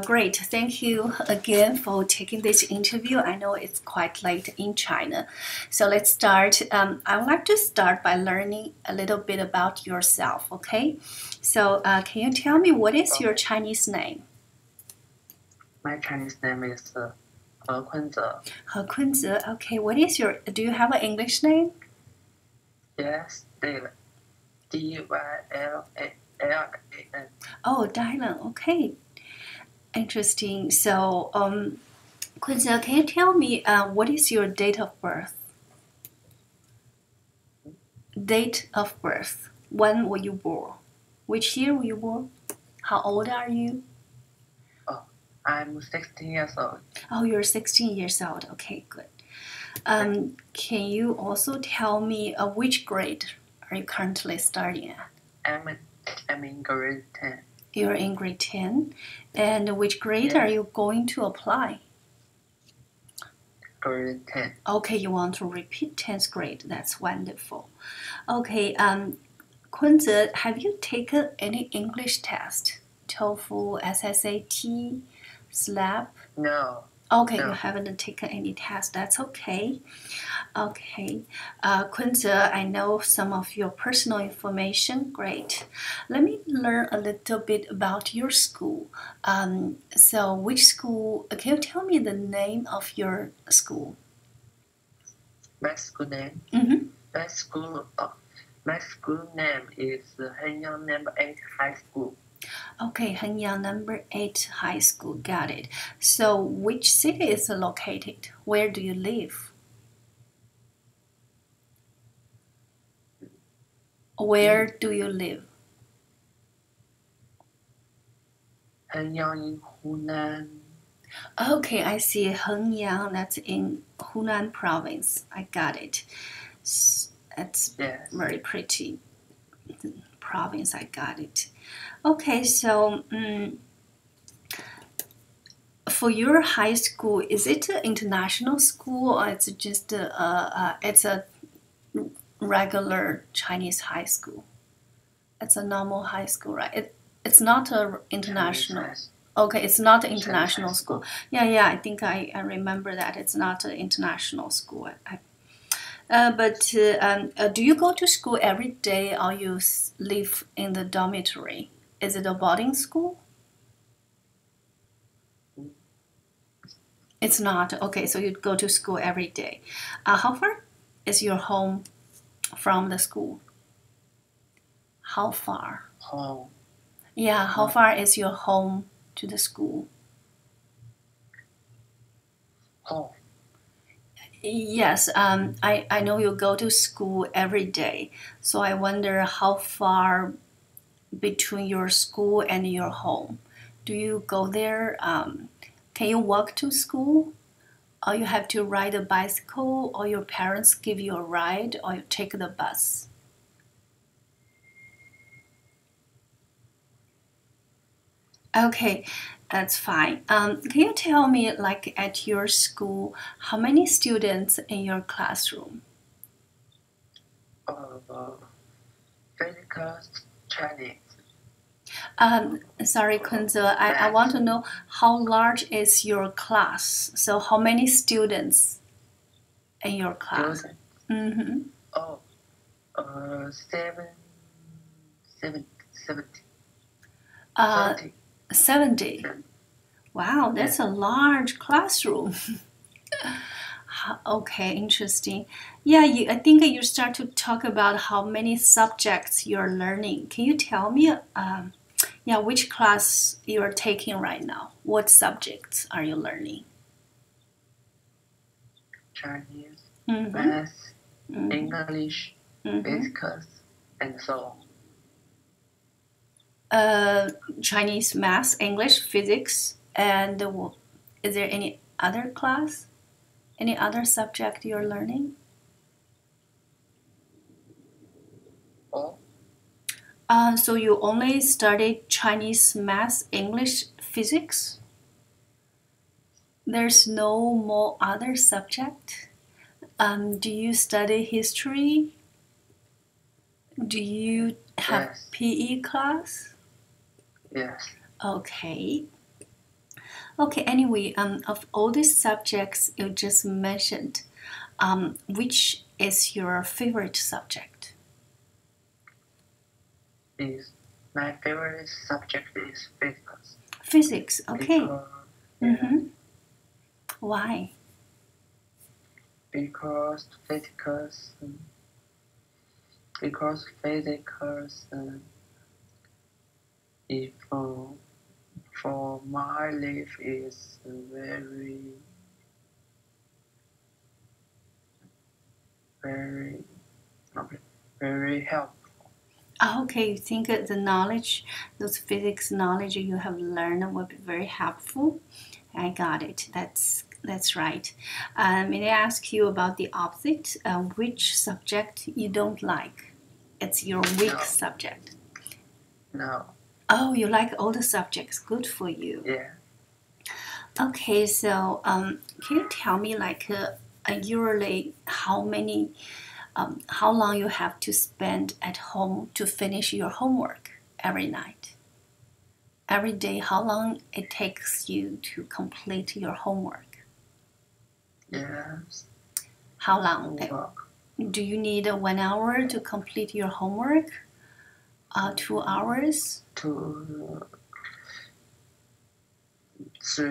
Great. Thank you again for taking this interview. I know it's quite late in China. So let's start. I would like to start by learning a little bit about yourself, okay? So can you tell me what is your Chinese name? My Chinese name is Kunze. Kunze. Okay, do you have an English name? Yes, Dylan. Dylan. Oh, Dylan. Okay. Interesting. So, Kunze, can you tell me what is your date of birth? Date of birth. When were you born? Which year were you born? How old are you? Oh, I'm 16 years old. Oh, you're 16 years old. Okay, good. Can you also tell me which grade are you currently studying at? I'm in grade 10. You're in grade 10. And which grade are you going to apply? Grade 10. Okay, you want to repeat 10th grade. That's wonderful. Okay, Kunze, have you taken any English test? TOEFL, SSAT, SLAP? No. Okay, No. You haven't taken any test. That's okay. Okay, Kunze, I know some of your personal information. Great. Let me learn a little bit about your school. So, which school? Can you tell me the name of your school? My school name. Mm-hmm. My school name is Henyang Number 8 High School. Okay, Henyang Number 8 High School. Got it. So, which city is it located? Where do you live? Where do you live? Henyang in Hunan. Okay, I see Hengyang. That's in Hunan province. I got it. That's very pretty province. I got it. Okay, so for your high school, is it an international school or it's just it's a regular Chinese high school? It's a normal high school, right? It's not an international. Okay, it's not an international school. Yeah, I think I remember that it's not an international school. But do you go to school every day or you live in the dormitory? Is it a boarding school? It's not. Okay, so you go to school every day. How far is your home from the school? How far? Home. Yeah, how far is your home to the school? Home. Yes, I know you go to school every day, so I wonder how far between your school and your home. Do you go there? Can you walk to school? Or you have to ride a bicycle, or your parents give you a ride, or you take the bus? Okay, that's fine. Can you tell me, like at your school, how many students in your classroom? Physical Chinese. Sorry, Kunze, I want to know how large is your class? So how many students in your class? Mm-hmm. Oh, 70. 70. Wow, that's a large classroom. Okay, interesting. Yeah, I think you start to talk about how many subjects you're learning. Can you tell me, which class you're taking right now? What subjects are you learning? Chinese, math, English, physics, and so on. Chinese, math, English, physics, and is there any other class? Any other subject you're learning? Oh. So you only studied Chinese, math, English, physics? There's no more other subject? Do you study history? Do you have PE class? Yes. Okay. Okay, anyway, of all these subjects you just mentioned, which is your favorite subject? Is my favorite subject is physics. Physics, okay. Because, Why? because physics, because physics, if for my life is very very helpful. Okay, you think the knowledge, those physics knowledge you have learned will be very helpful? I got it. That's right. May I ask you about the opposite? Which subject you don't like? It's your weak subject. No. Oh, you like all the subjects. Good for you. Yeah. Okay, so can you tell me like yearly how long you have to spend at home to finish your homework every night? Every day, how long it takes you to complete your homework? Yes. How long? Homework. Do you need 1 hour to complete your homework? 2 hours? 3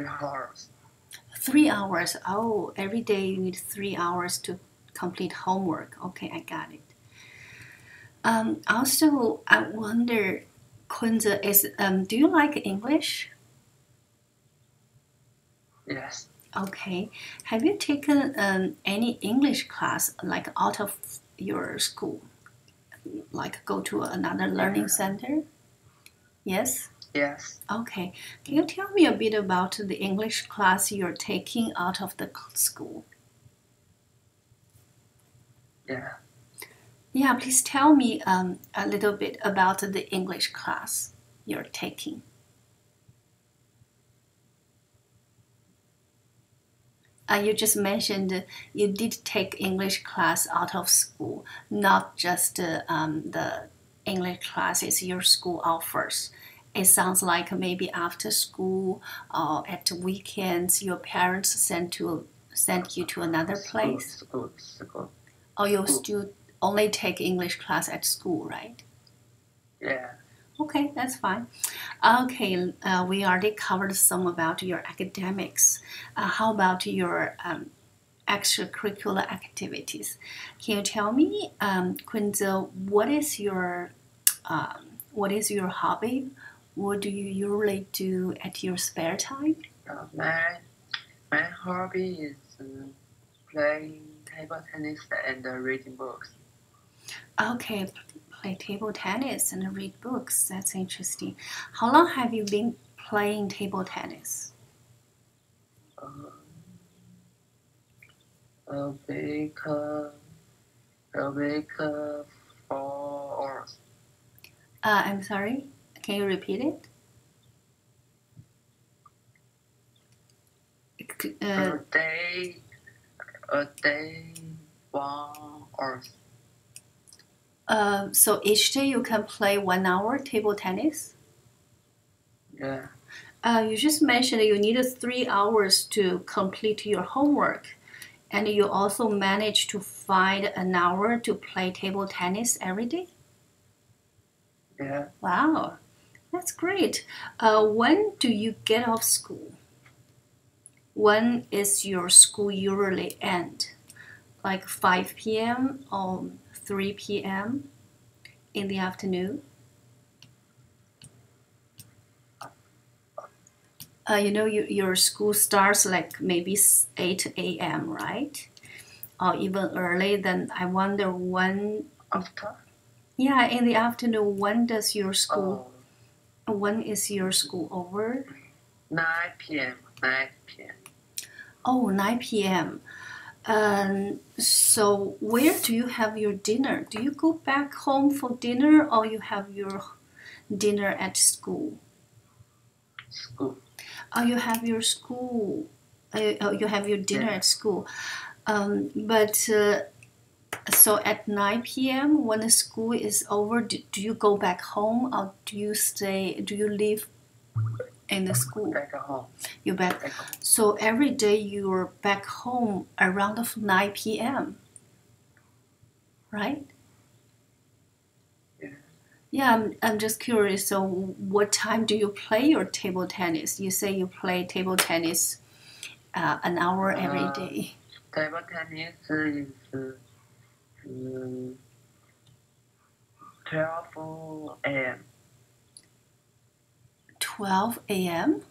hours. 3 hours. Oh, every day you need 3 hours to complete homework. Okay, I got it. Also, I wonder, Kunze, do you like English? Yes. Okay. Have you taken any English class like out of your school? Like go to another learning center? Yes? Yes. Okay. Can you tell me a bit about the English class you're taking out of the school? Yeah. Yeah, please tell me a little bit about the English class you're taking. You just mentioned you did take English class out of school, not just the English classes your school offers. It sounds like maybe after school or at weekends, your parents sent you to another place. School. Or you still only take English class at school, right? Yeah. Okay, that's fine. Okay, we already covered some about your academics. How about your extracurricular activities? Can you tell me, Kunze, what is your hobby? What do you usually do at your spare time? My hobby is playing table tennis and reading books. Okay, play table tennis and read books. That's interesting. How long have you been playing table tennis? A week, 4 hours. I'm sorry. Can you repeat it? A day, 1 hour. So each day you can play 1 hour table tennis? Yeah. You just mentioned you needed 3 hours to complete your homework, and you also managed to find an hour to play table tennis every day? Yeah. Wow, that's great. When do you get off school? When is your school usually end? Like 5 p.m. or 3 p.m. in the afternoon? Your school starts like maybe 8 a.m., right? Or even early. Then I wonder when. After? Yeah, in the afternoon. When does your school? When is your school over? 9 p.m. 9 p.m. Oh, 9 p.m. So where do you have your dinner? Do you go back home for dinner or you have your dinner at school? School. Oh, you have your school. You have your dinner at school. So at 9 p.m. when the school is over, do you go back home or do you stay? Do you leave in the school? Back home. You're back. Back home. So every day you're back home around 9 p.m., right? Yeah. Yeah, I'm just curious. So what time do you play your table tennis? You say you play table tennis an hour every day. Table tennis is 12 a.m. 12 a.m.?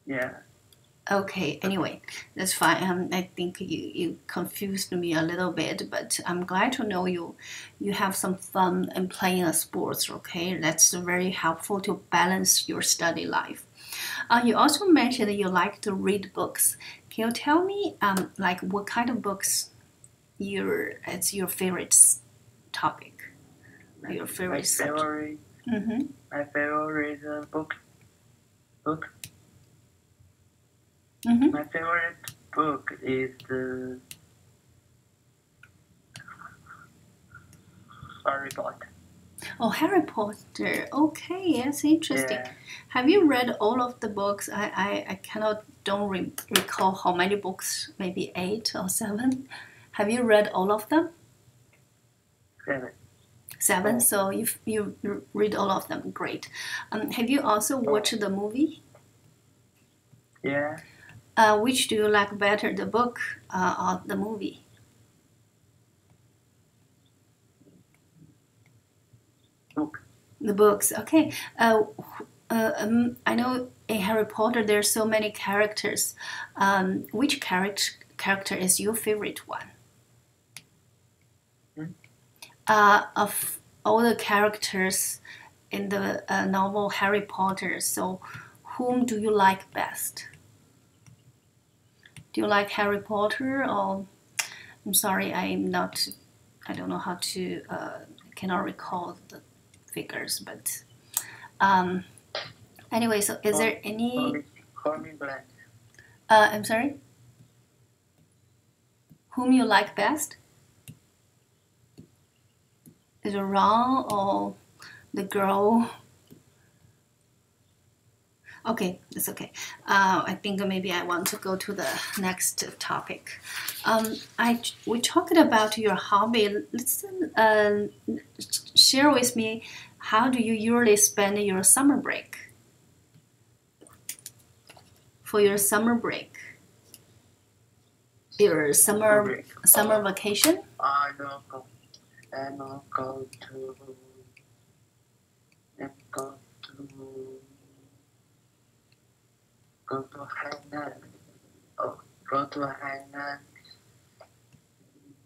Yeah. Okay, anyway, that's fine. I think you confused me a little bit, but I'm glad to know you have some fun in playing a sports, okay? That's very helpful to balance your study life. You also mentioned that you like to read books. Can you tell me like what kind of books it's your favorite topic? Your favorite subject? Mm-hmm. My favorite book. Mm-hmm. My favorite book is Harry Potter. Oh, Harry Potter. Okay, that's interesting. Yeah. Have you read all of the books? I don't recall how many books, maybe 8 or 7. Have you read all of them? 7. 7. Oh. So you read all of them. Great. Have you also watched the movie? Yeah. Which do you like better, the book or the movie? Book. The books. Okay. I know in Harry Potter there's so many characters. Which character is your favorite one? Of all the characters in the novel Harry Potter, so whom do you like best? Do you like Harry Potter or I'm sorry, I don't know how to cannot recall the figures, but anyway, so is there any Call me Black. I'm sorry? Whom you like best? Is it Ron or the girl? Okay, that's okay. I think maybe I want to go to the next topic. We talked about your hobby. Let's share with me how do you usually spend your summer break? For your summer break, your summer vacation. I will go. I'm go to. I'm go to. Go to Hainan. Oh, go to Hainan.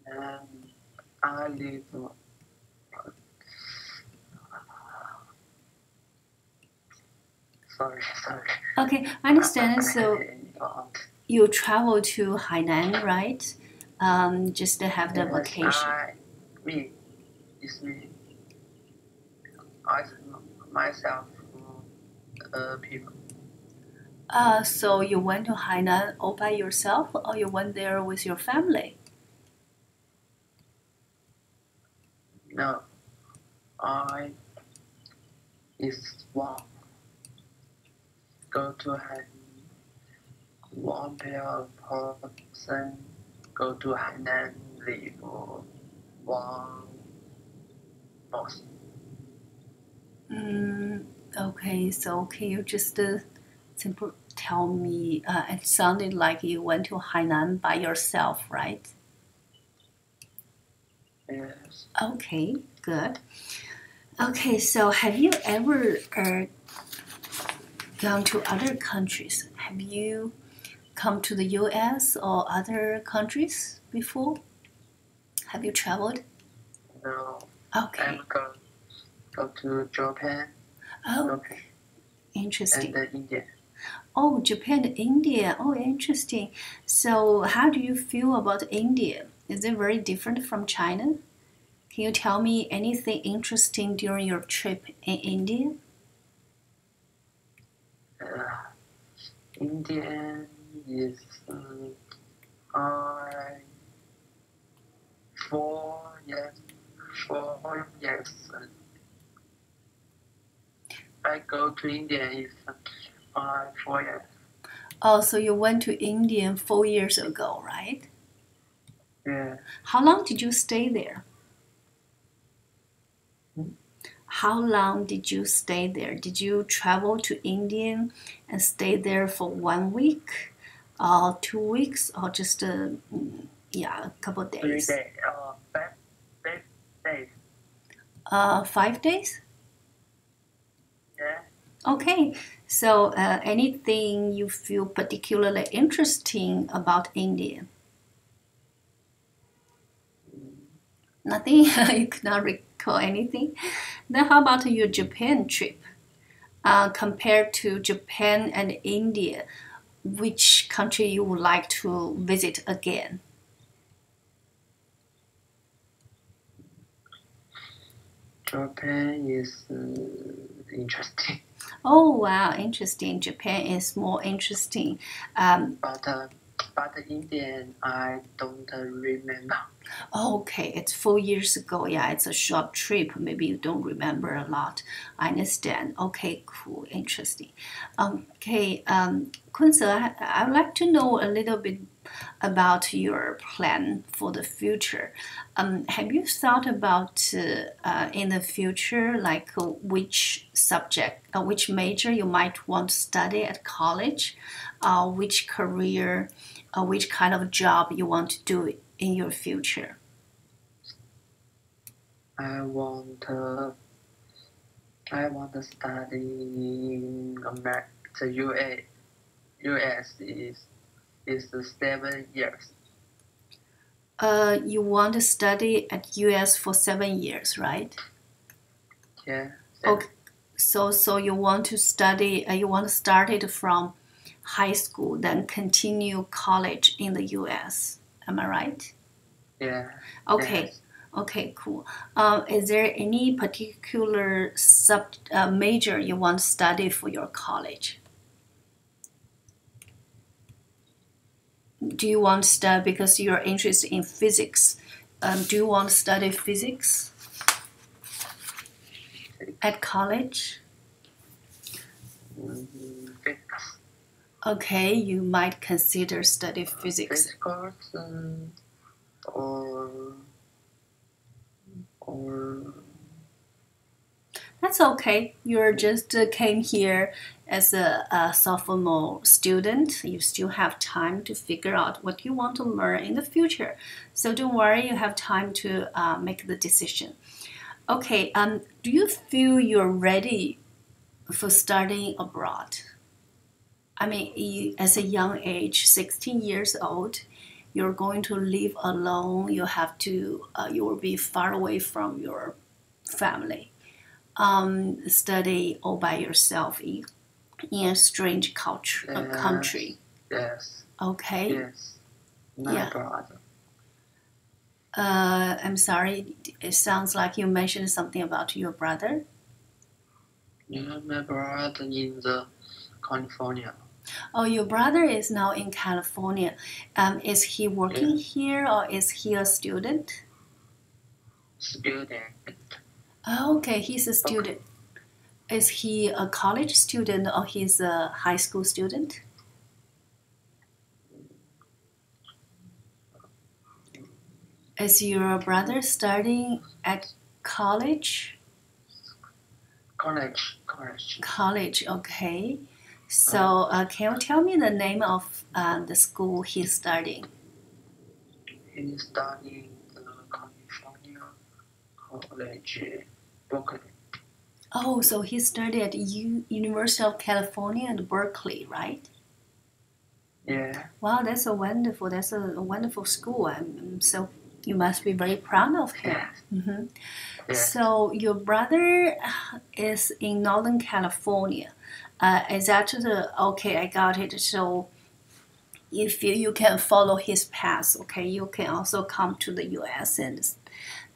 And I live. Sorry. Okay, I understand. So you travel to Hainan, right? Just to have the vacation. It's me. I myself. People. So you went to Hainan all by yourself, or you went there with your family? No, I is one. Go to Hainan. One pair person go to Hainan live 1 month. Okay, so can you just simply tell me? It sounded like you went to Hainan by yourself, right? Yes. Okay, good. Okay, so have you ever gone to other countries? Have you come to the US or other countries before? Have you traveled? No. Okay. I'm go to Japan. Oh, Japan interesting. and India. Oh, Japan and India. Oh, interesting. So, how do you feel about India? Is it very different from China? Can you tell me anything interesting during your trip in India? Indian is I 4 years 4 years I go to India is 4 years. Oh, so you went to India 4 years ago, right? Yeah. How long did you stay there? Hmm? How long did you stay there? Did you travel to India and stay there for 1 week, 2 weeks, or just a couple of 3 days? days. 5 days. 5 days? Yeah. Okay. So anything you feel particularly interesting about India? Nothing? You cannot recall anything? Then how about your Japan trip? Compared to Japan and India, which country you would like to visit again? Japan is interesting, Oh wow, interesting. Japan is more interesting. Um, but Indian I don't remember. okay, it's 4 years ago. Yeah, it's a short trip. Maybe you don't remember a lot. I understand. Okay, cool, interesting. Okay, Kunze, I would like to know a little bit about your plan for the future. Have you thought about in the future, like which subject, which major you might want to study at college, which career, which kind of job you want to do in your future? I want to study in the US is 7 years. You want to study at US for 7 years, right? Yeah. Okay. So you want to study, you want to start it from high school, then continue college in the US. Am I right? Yeah. Okay. Yes. Okay, cool. Is there any particular major you want to study for your college? Do you want to study because you're interested in physics? Do you want to study physics at college? Physics. Okay, you might consider study physics. Physics or That's okay. You're just came here as a sophomore student. You still have time to figure out what you want to learn in the future. So don't worry, you have time to make the decision. Okay, do you feel you're ready for studying abroad? I mean, as a young age, 16 years old, you're going to live alone. You have to, you will be far away from your family. Study all by yourself in a strange culture, country. Yes. Okay. Yes. My Yeah. brother. I'm sorry. It sounds like you mentioned something about your brother. Yeah, my brother in the California. Oh, your brother is now in California. Is he working here or is he a student? Student. Okay, he's a student. Is he a college student or he's a high school student? Is your brother studying at college? College. College, okay. So can you tell me the name of the school he's studying? He's studying the California College, Berkeley. Oh, so he studied at University of California at Berkeley, right? Yeah. Wow, that's a wonderful school. So you must be very proud of him. Yes. Yes. So your brother is in Northern California. Is that okay? I got it. So if you can follow his path, okay, you can also come to the U.S. and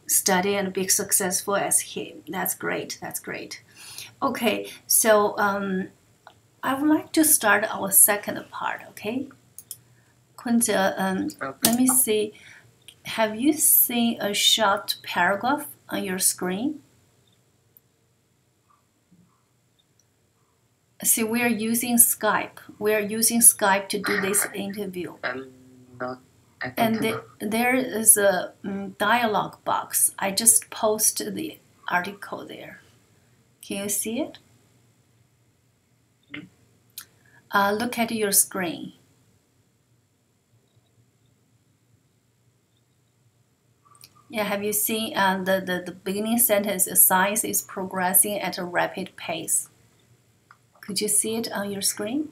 study and be successful as him. That's great. That's great. Okay, so I would like to start our second part. Okay, Kunze, let me see. Have you seen a short paragraph on your screen? See, we're using Skype. We're using Skype to do this interview. I'm not. I And don't know. there is a dialog box. I just posted the article there. Can you see it? Look at your screen. Yeah, have you seen the beginning sentence? Science is progressing at a rapid pace. Could you see it on your screen?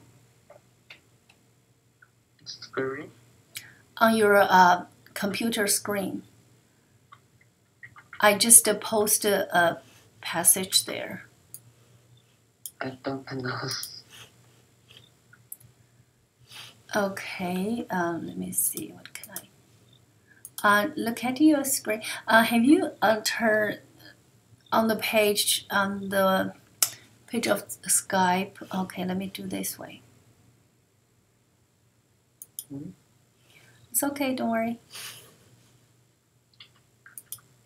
Screen? On your computer screen. I just posted a passage there. I don't know. Okay, let me see. What can I? Look at your screen. Have you turned on the page of Skype? Okay, let me do this way. Hmm? It's okay, don't worry.